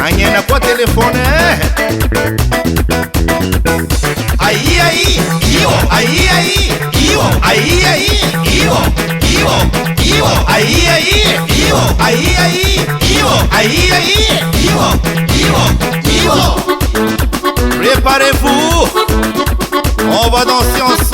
Anhena kwa telefone Aí, aí, io, aí, aí, io, aí, aí, io, io, io, aí, aí, io, aí, aí, io, aí, aí, io, io. Préparez-vous, on va danser ensemble.